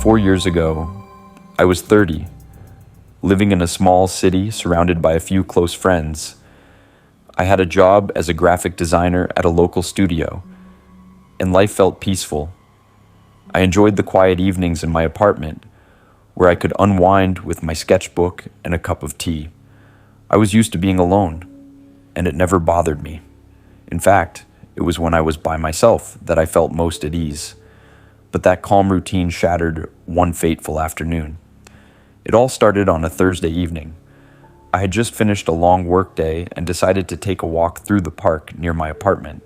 4 years ago, I was 30, living in a small city surrounded by a few close friends. I had a job as a graphic designer at a local studio, and life felt peaceful. I enjoyed the quiet evenings in my apartment, where I could unwind with my sketchbook and a cup of tea. I was used to being alone, and it never bothered me. In fact, it was when I was by myself that I felt most at ease. But that calm routine shattered one fateful afternoon. It all started on a Thursday evening. I had just finished a long workday and decided to take a walk through the park near my apartment.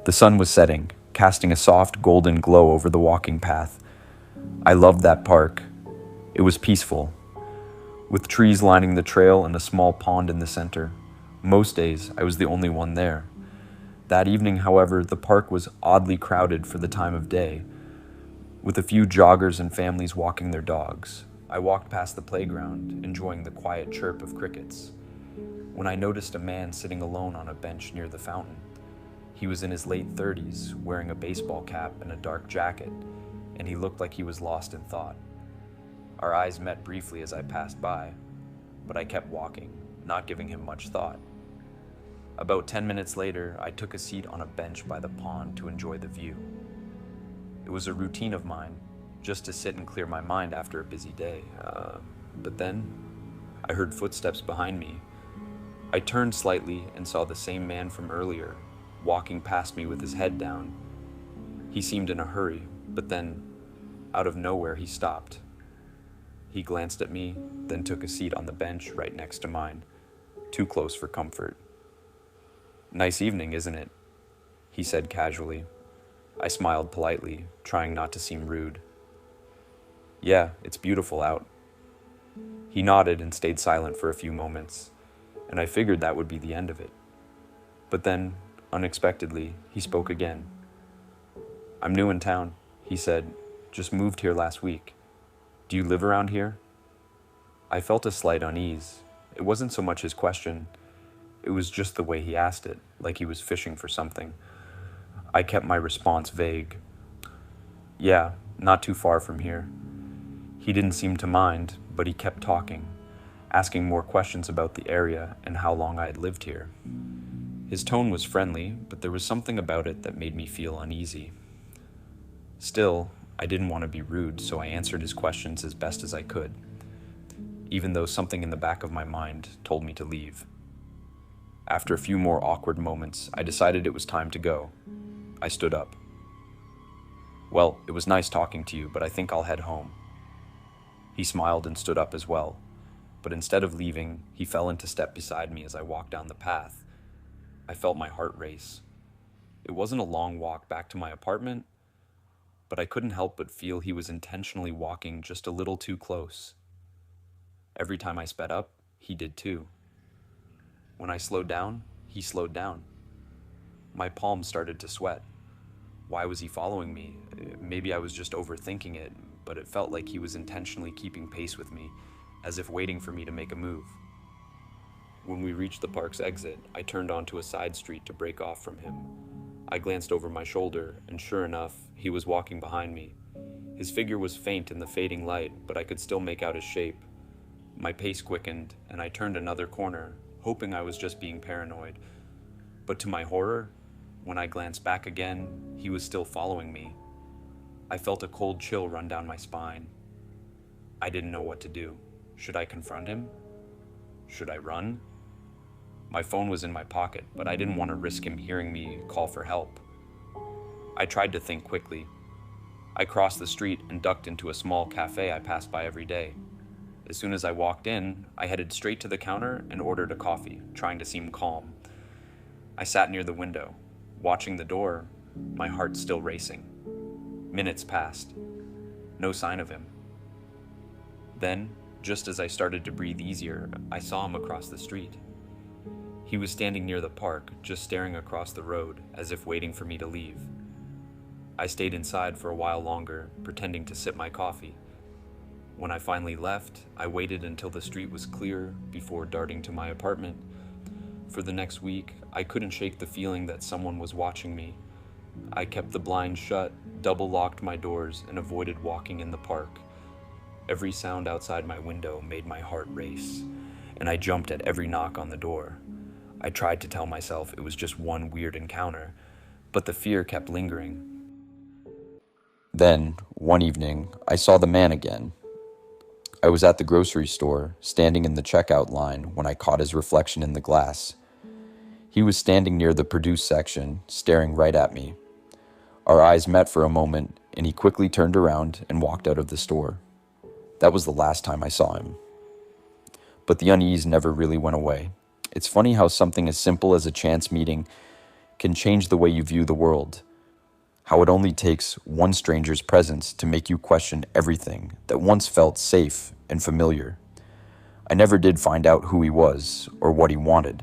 The sun was setting, casting a soft golden glow over the walking path. I loved that park. It was peaceful, with trees lining the trail and a small pond in the center. Most days, I was the only one there. That evening, however, the park was oddly crowded for the time of day, with a few joggers and families walking their dogs. I walked past the playground, enjoying the quiet chirp of crickets, when I noticed a man sitting alone on a bench near the fountain. He was in his late 30s, wearing a baseball cap and a dark jacket, and he looked like he was lost in thought. Our eyes met briefly as I passed by, but I kept walking, not giving him much thought. About 10 minutes later, I took a seat on a bench by the pond to enjoy the view. It was a routine of mine, just to sit and clear my mind after a busy day. But then, I heard footsteps behind me. I turned slightly and saw the same man from earlier, walking past me with his head down. He seemed in a hurry, but then, out of nowhere, he stopped. He glanced at me, then took a seat on the bench right next to mine, too close for comfort. "Nice evening, isn't it?" he said casually. I smiled politely, trying not to seem rude. "Yeah, it's beautiful out." He nodded and stayed silent for a few moments, and I figured that would be the end of it. But then, unexpectedly, he spoke again. "I'm new in town," he said. "Just moved here last week. Do you live around here?" I felt a slight unease. It wasn't so much his question. It was just the way he asked it, like he was fishing for something. I kept my response vague. "Yeah, not too far from here." He didn't seem to mind, but he kept talking, asking more questions about the area and how long I had lived here. His tone was friendly, but there was something about it that made me feel uneasy. Still, I didn't want to be rude, so I answered his questions as best as I could, even though something in the back of my mind told me to leave. After a few more awkward moments, I decided it was time to go. I stood up. "Well, it was nice talking to you, but I think I'll head home." He smiled and stood up as well, but instead of leaving, he fell into step beside me as I walked down the path. I felt my heart race. It wasn't a long walk back to my apartment, but I couldn't help but feel he was intentionally walking just a little too close. Every time I sped up, he did too. When I slowed down, he slowed down. My palms started to sweat. Why was he following me? Maybe I was just overthinking it, but it felt like he was intentionally keeping pace with me, as if waiting for me to make a move. When we reached the park's exit, I turned onto a side street to break off from him. I glanced over my shoulder, and sure enough, he was walking behind me. His figure was faint in the fading light, but I could still make out his shape. My pace quickened, and I turned another corner, hoping I was just being paranoid. But to my horror, when I glanced back again, he was still following me. I felt a cold chill run down my spine. I didn't know what to do. Should I confront him? Should I run? My phone was in my pocket, but I didn't want to risk him hearing me call for help. I tried to think quickly. I crossed the street and ducked into a small cafe I passed by every day. As soon as I walked in, I headed straight to the counter and ordered a coffee, trying to seem calm. I sat near the window, watching the door, my heart still racing. Minutes passed. No sign of him. Then, just as I started to breathe easier, I saw him across the street. He was standing near the park, just staring across the road, as if waiting for me to leave. I stayed inside for a while longer, pretending to sip my coffee. When I finally left, I waited until the street was clear before darting to my apartment. For the next week, I couldn't shake the feeling that someone was watching me. I kept the blinds shut, double-locked my doors, and avoided walking in the park. Every sound outside my window made my heart race, and I jumped at every knock on the door. I tried to tell myself it was just one weird encounter, but the fear kept lingering. Then, one evening, I saw the man again. I was at the grocery store, standing in the checkout line, when I caught his reflection in the glass. He was standing near the produce section, staring right at me. Our eyes met for a moment, and he quickly turned around and walked out of the store. That was the last time I saw him. But the unease never really went away. It's funny how something as simple as a chance meeting can change the way you view the world. How it only takes one stranger's presence to make you question everything that once felt safe and familiar. I never did find out who he was or what he wanted.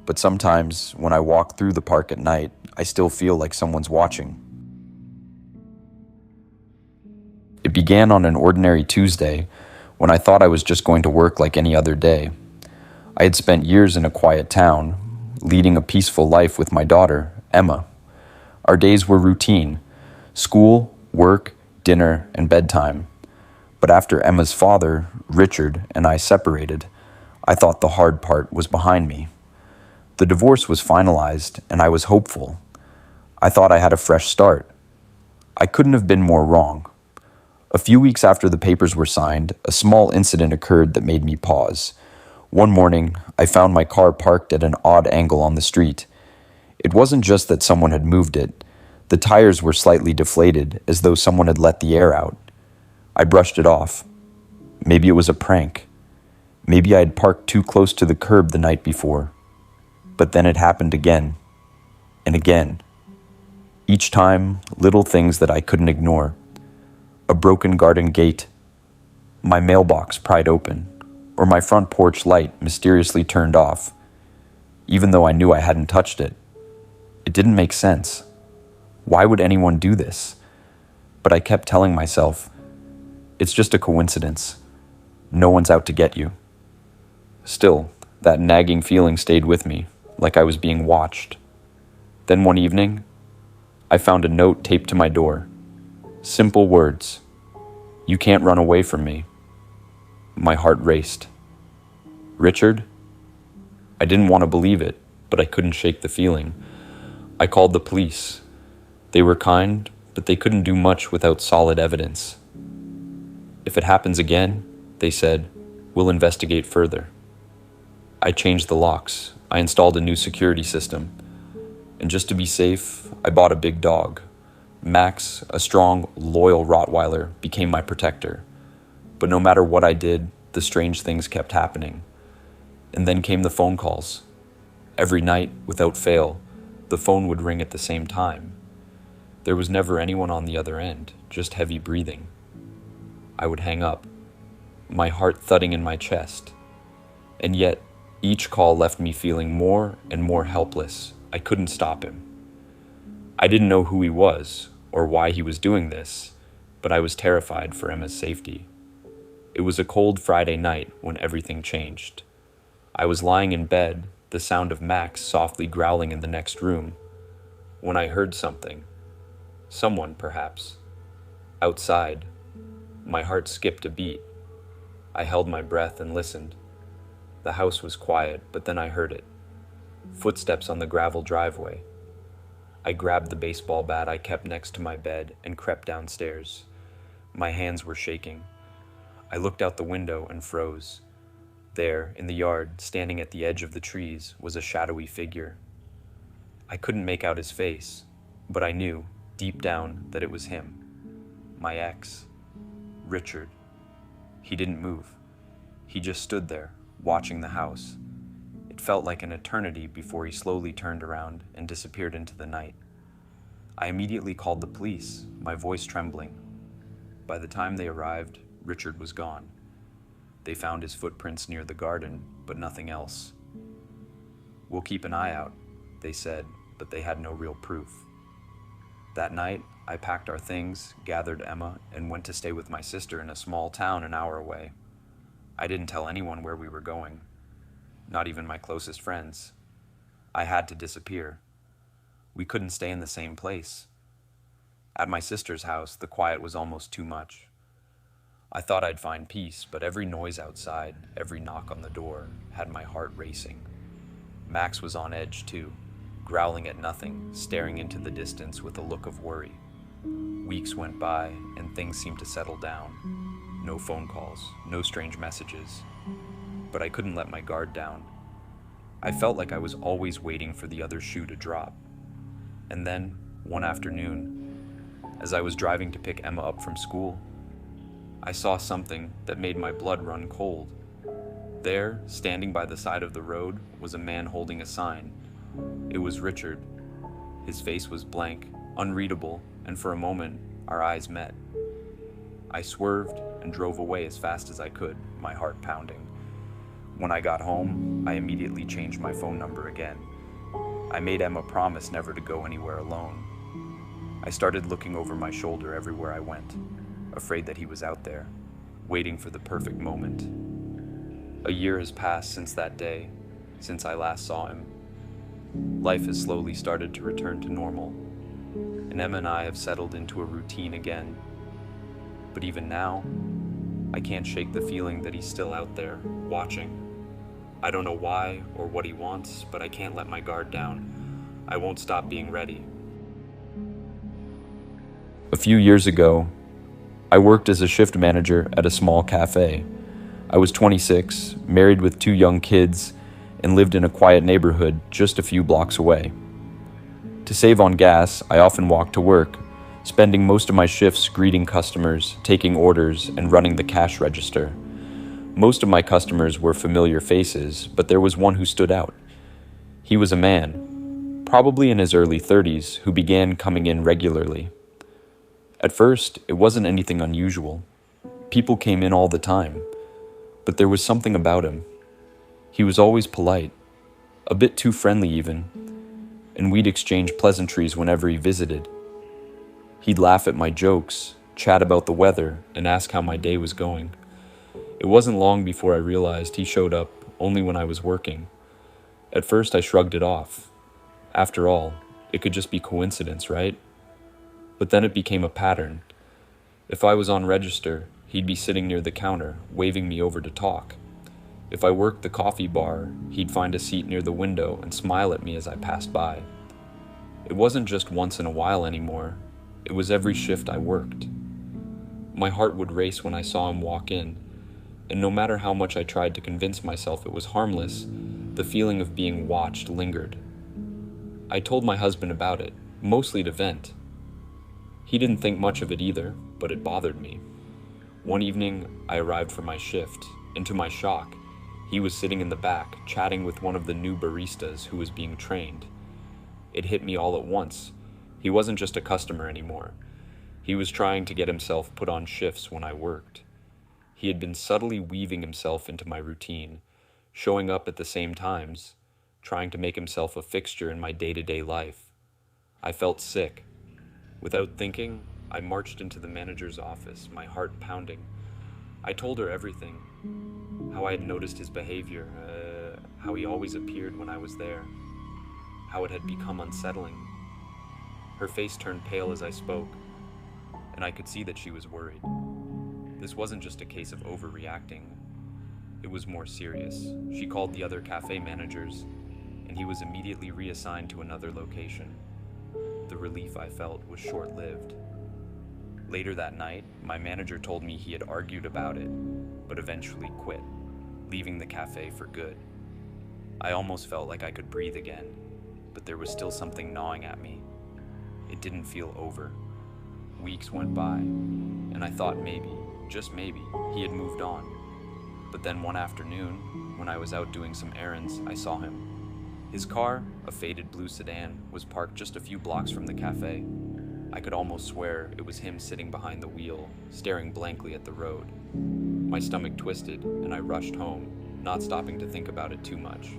But sometimes, when I walk through the park at night, I still feel like someone's watching. It began on an ordinary Tuesday, when I thought I was just going to work like any other day. I had spent years in a quiet town, leading a peaceful life with my daughter, Emma. Our days were routine: school, work, dinner, and bedtime. But after Emma's father, Richard, and I separated, I thought the hard part was behind me. The divorce was finalized, and I was hopeful. I thought I had a fresh start. I couldn't have been more wrong. A few weeks after the papers were signed, a small incident occurred that made me pause. One morning, I found my car parked at an odd angle on the street. It wasn't just that someone had moved it. The tires were slightly deflated, as though someone had let the air out. I brushed it off. Maybe it was a prank. Maybe I had parked too close to the curb the night before. But then it happened again, and again. Each time, little things that I couldn't ignore. A broken garden gate, my mailbox pried open, or my front porch light mysteriously turned off, even though I knew I hadn't touched it. It didn't make sense. Why would anyone do this? But I kept telling myself, it's just a coincidence. No one's out to get you. Still, that nagging feeling stayed with me, like I was being watched. Then one evening, I found a note taped to my door. Simple words. You can't run away from me. My heart raced. Richard? I didn't want to believe it, but I couldn't shake the feeling. I called the police. They were kind, but they couldn't do much without solid evidence. If it happens again, they said, we'll investigate further. I changed the locks. I installed a new security system. And just to be safe, I bought a big dog. Max, a strong, loyal Rottweiler, became my protector. But no matter what I did, the strange things kept happening. And then came the phone calls. Every night, without fail, the phone would ring at the same time. There was never anyone on the other end, just heavy breathing. I would hang up, my heart thudding in my chest. And yet, each call left me feeling more and more helpless. I couldn't stop him. I didn't know who he was or why he was doing this, but I was terrified for Emma's safety. It was a cold Friday night when everything changed. I was lying in bed, the sound of Max softly growling in the next room, when I heard something. Someone, perhaps. Outside, my heart skipped a beat. I held my breath and listened. The house was quiet, but then I heard it. Footsteps on the gravel driveway. I grabbed the baseball bat I kept next to my bed and crept downstairs. My hands were shaking. I looked out the window and froze. There, in the yard, standing at the edge of the trees, was a shadowy figure. I couldn't make out his face, but I knew, deep down, that it was him. My ex. Richard. He didn't move. He just stood there, watching the house. It felt like an eternity before he slowly turned around and disappeared into the night. I immediately called the police, my voice trembling. By the time they arrived, Richard was gone. They found his footprints near the garden, but nothing else. We'll keep an eye out, they said, but they had no real proof. That night, I packed our things, gathered Emma, and went to stay with my sister in a small town an hour away. I didn't tell anyone where we were going, not even my closest friends. I had to disappear. We couldn't stay in the same place. At my sister's house, the quiet was almost too much. I thought I'd find peace, but every noise outside, every knock on the door, had my heart racing. Max was on edge too, growling at nothing, staring into the distance with a look of worry. Weeks went by, and things seemed to settle down. No phone calls, no strange messages. But I couldn't let my guard down. I felt like I was always waiting for the other shoe to drop. And then, one afternoon, as I was driving to pick Emma up from school, I saw something that made my blood run cold. There, standing by the side of the road, was a man holding a sign. It was Richard. His face was blank, unreadable, and for a moment, our eyes met. I swerved and drove away as fast as I could, my heart pounding. When I got home, I immediately changed my phone number again. I made Emma promise never to go anywhere alone. I started looking over my shoulder everywhere I went, afraid that he was out there, waiting for the perfect moment. A year has passed since that day, since I last saw him. Life has slowly started to return to normal, and Emma and I have settled into a routine again. But even now, I can't shake the feeling that he's still out there, watching. I don't know why or what he wants, but I can't let my guard down. I won't stop being ready. A few years ago, I worked as a shift manager at a small cafe. I was 26, married with 2 young kids, and lived in a quiet neighborhood just a few blocks away. To save on gas, I often walked to work, spending most of my shifts greeting customers, taking orders, and running the cash register. Most of my customers were familiar faces, but there was one who stood out. He was a man, probably in his early 30s, who began coming in regularly. At first, it wasn't anything unusual. People came in all the time, but there was something about him. He was always polite, a bit too friendly even, and we'd exchange pleasantries whenever he visited. He'd laugh at my jokes, chat about the weather, and ask how my day was going. It wasn't long before I realized he showed up only when I was working. At first, I shrugged it off. After all, it could just be coincidence, right? But then it became a pattern. If I was on register, he'd be sitting near the counter, waving me over to talk. If I worked the coffee bar, he'd find a seat near the window and smile at me as I passed by. It wasn't just once in a while anymore. It was every shift I worked. My heart would race when I saw him walk in, and no matter how much I tried to convince myself it was harmless, the feeling of being watched lingered. I told my husband about it, mostly to vent. He didn't think much of it either, but it bothered me. One evening, I arrived for my shift, and to my shock, he was sitting in the back, chatting with one of the new baristas who was being trained. It hit me all at once. He wasn't just a customer anymore. He was trying to get himself put on shifts when I worked. He had been subtly weaving himself into my routine, showing up at the same times, trying to make himself a fixture in my day-to-day life. I felt sick. Without thinking, I marched into the manager's office, my heart pounding. I told her everything, how I had noticed his behavior, how he always appeared when I was there, how it had become unsettling. Her face turned pale as I spoke, and I could see that she was worried. This wasn't just a case of overreacting. It was more serious. She called the other cafe managers, and he was immediately reassigned to another location. The relief I felt was short-lived. Later that night, my manager told me he had argued about it, but eventually quit, leaving the cafe for good. I almost felt like I could breathe again, but there was still something gnawing at me. It didn't feel over. Weeks went by, and I thought maybe, just maybe, he had moved on. But then one afternoon, when I was out doing some errands, I saw him. His car, a faded blue sedan, was parked just a few blocks from the cafe. I could almost swear it was him sitting behind the wheel, staring blankly at the road. My stomach twisted, and I rushed home, not stopping to think about it too much.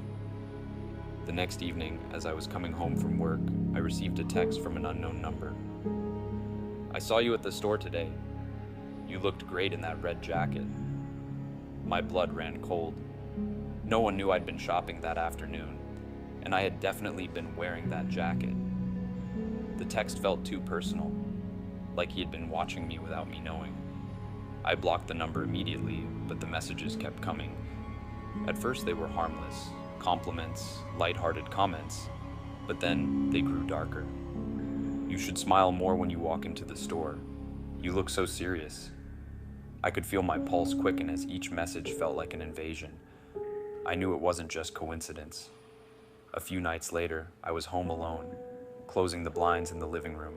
The next evening, as I was coming home from work, I received a text from an unknown number. "I saw you at the store today. You looked great in that red jacket." My blood ran cold. No one knew I'd been shopping that afternoon, and I had definitely been wearing that jacket. The text felt too personal. like he had been watching me without me knowing. I blocked the number immediately, but the messages kept coming. At first they were harmless, compliments, light-hearted comments, but then they grew darker. You should smile more when you walk into the store. You look so serious. I could feel my pulse quicken as each message felt like an invasion. I knew it wasn't just coincidence. A few nights later, I was home alone, closing the blinds in the living room,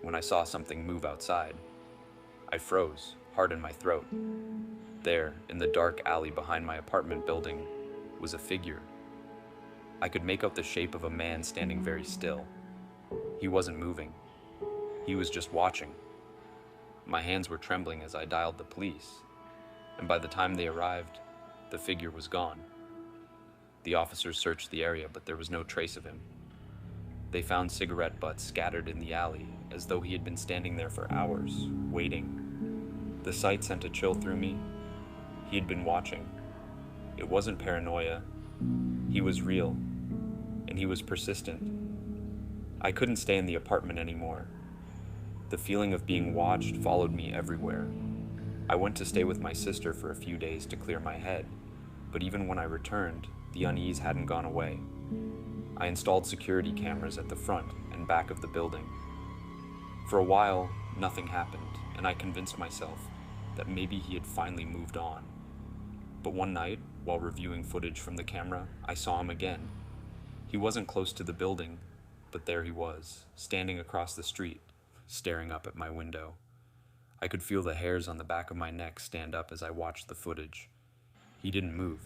when I saw something move outside. I froze, heart in my throat. There, in the dark alley behind my apartment building, was a figure. I could make out the shape of a man standing very still. He wasn't moving. He was just watching. My hands were trembling as I dialed the police, and by the time they arrived, the figure was gone. The officers searched the area, but there was no trace of him. They found cigarette butts scattered in the alley, as though he had been standing there for hours, waiting. The sight sent a chill through me. He had been watching. It wasn't paranoia. He was real, and he was persistent. I couldn't stay in the apartment anymore. The feeling of being watched followed me everywhere. I went to stay with my sister for a few days to clear my head, but even when I returned, the unease hadn't gone away. I installed security cameras at the front and back of the building. For a while, nothing happened, and I convinced myself that maybe he had finally moved on. But one night, while reviewing footage from the camera, I saw him again. He wasn't close to the building, but there he was, standing across the street, staring up at my window. I could feel the hairs on the back of my neck stand up as I watched the footage. He didn't move.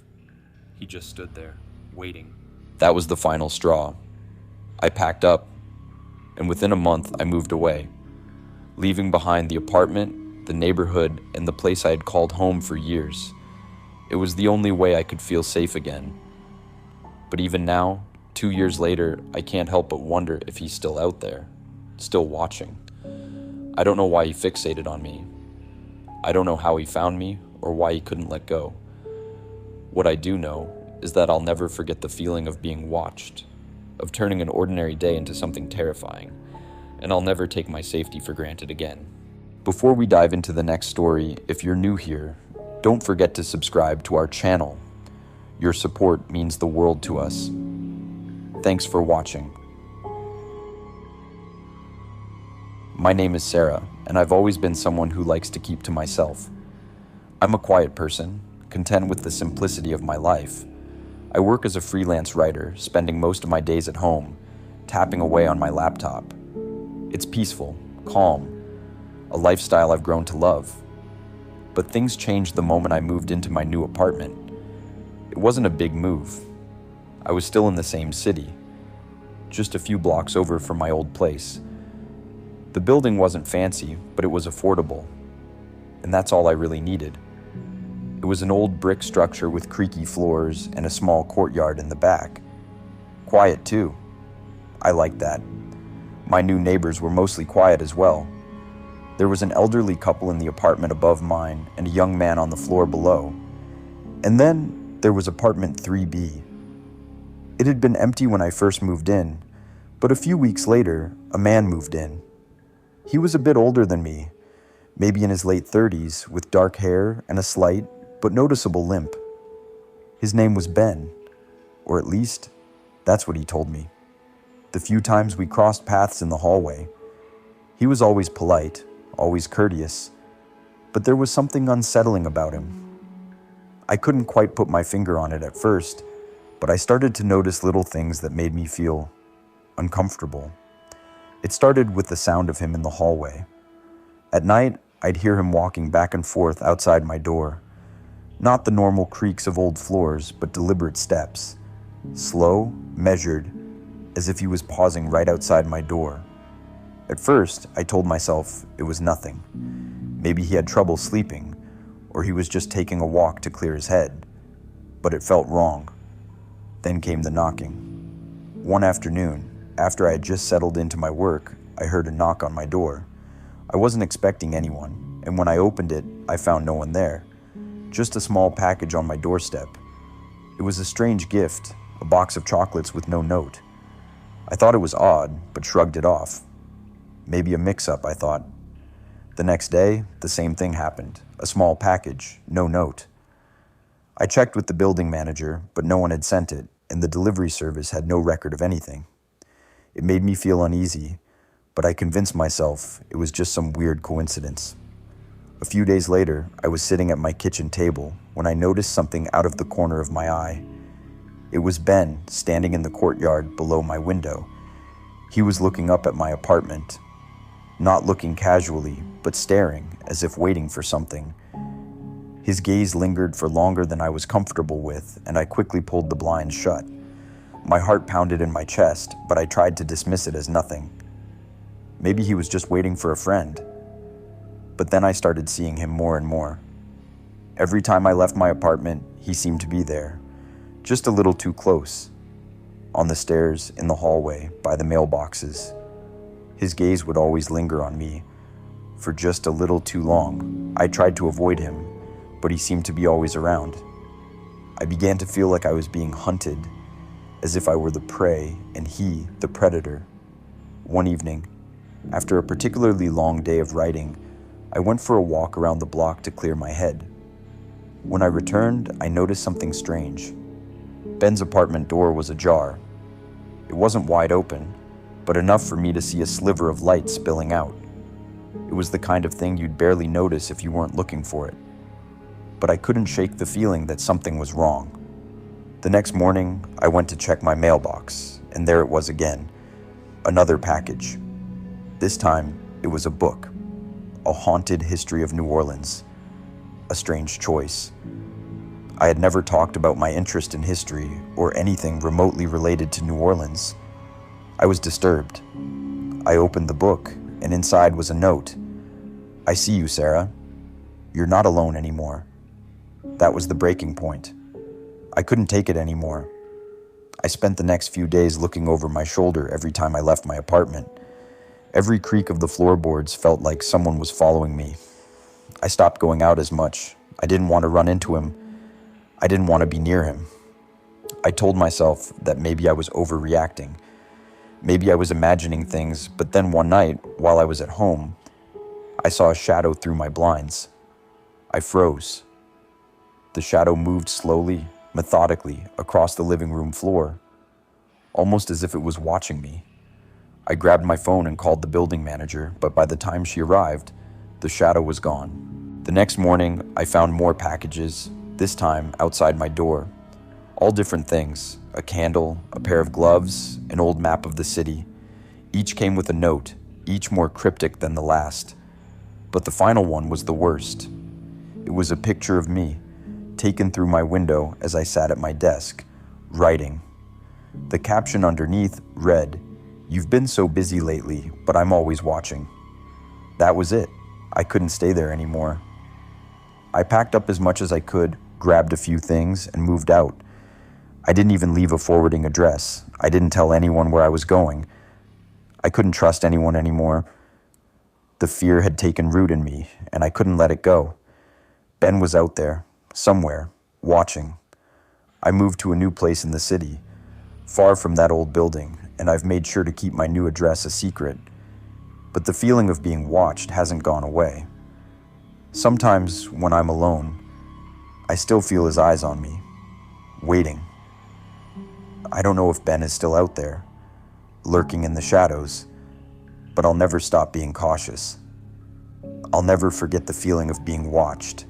He just stood there, waiting. That was the final straw. I packed up, and within a month I moved away, leaving behind the apartment, the neighborhood, and the place I had called home for years. It was the only way I could feel safe again. But even now, 2 years later, I can't help but wonder if he's still out there, still watching. I don't know why he fixated on me. I don't know how he found me or why he couldn't let go. What I do know is that I'll never forget the feeling of being watched, of turning an ordinary day into something terrifying, and I'll never take my safety for granted again. Before we dive into the next story, if you're new here, don't forget to subscribe to our channel. Your support means the world to us. Thanks for watching. My name is Sarah, and I've always been someone who likes to keep to myself. I'm a quiet person, content with the simplicity of my life. I work as a freelance writer, spending most of my days at home, tapping away on my laptop. It's peaceful, calm, a lifestyle I've grown to love. But things changed the moment I moved into my new apartment. It wasn't a big move. I was still in the same city, just a few blocks over from my old place. The building wasn't fancy, but it was affordable, and that's all I really needed. It was an old brick structure with creaky floors and a small courtyard in the back. Quiet too. I liked that. My new neighbors were mostly quiet as well. There was an elderly couple in the apartment above mine and a young man on the floor below. And then there was apartment 3B. It had been empty when I first moved in, but a few weeks later, a man moved in. He was a bit older than me, maybe in his late 30s, with dark hair and a slight but noticeable limp. His name was Ben, or at least, that's what he told me. The few times we crossed paths in the hallway, he was always polite, always courteous, but there was something unsettling about him. I couldn't quite put my finger on it at first, but I started to notice little things that made me feel uncomfortable. It started with the sound of him in the hallway. At night, I'd hear him walking back and forth outside my door. Not the normal creaks of old floors, but deliberate steps. Slow, measured, as if he was pausing right outside my door. At first, I told myself it was nothing. Maybe he had trouble sleeping, or he was just taking a walk to clear his head. But it felt wrong. Then came the knocking. One afternoon, after I had just settled into my work, I heard a knock on my door. I wasn't expecting anyone, and when I opened it, I found no one there. Just a small package on my doorstep. It was a strange gift, a box of chocolates with no note. I thought it was odd, but shrugged it off. Maybe a mix-up, I thought. The next day, the same thing happened. A small package, no note. I checked with the building manager, but no one had sent it, and the delivery service had no record of anything. It made me feel uneasy, but I convinced myself it was just some weird coincidence. A few days later, I was sitting at my kitchen table when I noticed something out of the corner of my eye. It was Ben standing in the courtyard below my window. He was looking up at my apartment, not looking casually, but staring as if waiting for something. His gaze lingered for longer than I was comfortable with, and I quickly pulled the blinds shut. My heart pounded in my chest, but I tried to dismiss it as nothing. Maybe he was just waiting for a friend. But then I started seeing him more and more. Every time I left my apartment, he seemed to be there, just a little too close. On the stairs, in the hallway, by the mailboxes. His gaze would always linger on me for just a little too long. I tried to avoid him, but he seemed to be always around. I began to feel like I was being hunted, as if I were the prey and he the predator. One evening, after a particularly long day of writing, I went for a walk around the block to clear my head. When I returned, I noticed something strange. Ben's apartment door was ajar. It wasn't wide open, but enough for me to see a sliver of light spilling out. It was the kind of thing you'd barely notice if you weren't looking for it. But I couldn't shake the feeling that something was wrong. The next morning, I went to check my mailbox, and there it was again. Another package. This time, it was a book. A Haunted History of New Orleans. A strange choice. I had never talked about my interest in history or anything remotely related to New Orleans. I was disturbed. I opened the book, and inside was a note. "I see you, Sarah. You're not alone anymore." That was the breaking point. I couldn't take it anymore. I spent the next few days looking over my shoulder every time I left my apartment. Every creak of the floorboards felt like someone was following me. I stopped going out as much. I didn't want to run into him. I didn't want to be near him. I told myself that maybe I was overreacting. Maybe I was imagining things, but then one night, while I was at home, I saw a shadow through my blinds. I froze. The shadow moved slowly, methodically, across the living room floor, almost as if it was watching me. I grabbed my phone and called the building manager, but by the time she arrived, the shadow was gone. The next morning, I found more packages, this time outside my door. All different things, a candle, a pair of gloves, an old map of the city. Each came with a note, each more cryptic than the last. But the final one was the worst. It was a picture of me, taken through my window as I sat at my desk, writing. The caption underneath read, "You've been so busy lately, but I'm always watching." That was it. I couldn't stay there anymore. I packed up as much as I could, grabbed a few things, and moved out. I didn't even leave a forwarding address. I didn't tell anyone where I was going. I couldn't trust anyone anymore. The fear had taken root in me, and I couldn't let it go. Ben was out there, somewhere, watching. I moved to a new place in the city, far from that old building, and I've made sure to keep my new address a secret. But the feeling of being watched hasn't gone away. Sometimes, when I'm alone, I still feel his eyes on me, waiting. I don't know if Ben is still out there, lurking in the shadows, but I'll never stop being cautious. I'll never forget the feeling of being watched,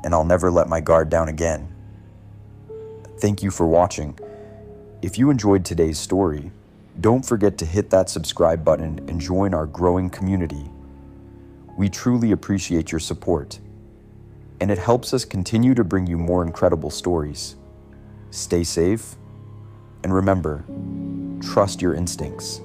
and I'll never let my guard down again. Thank you for watching. If you enjoyed today's story, don't forget to hit that subscribe button and join our growing community. We truly appreciate your support, and it helps us continue to bring you more incredible stories. Stay safe, and remember, trust your instincts.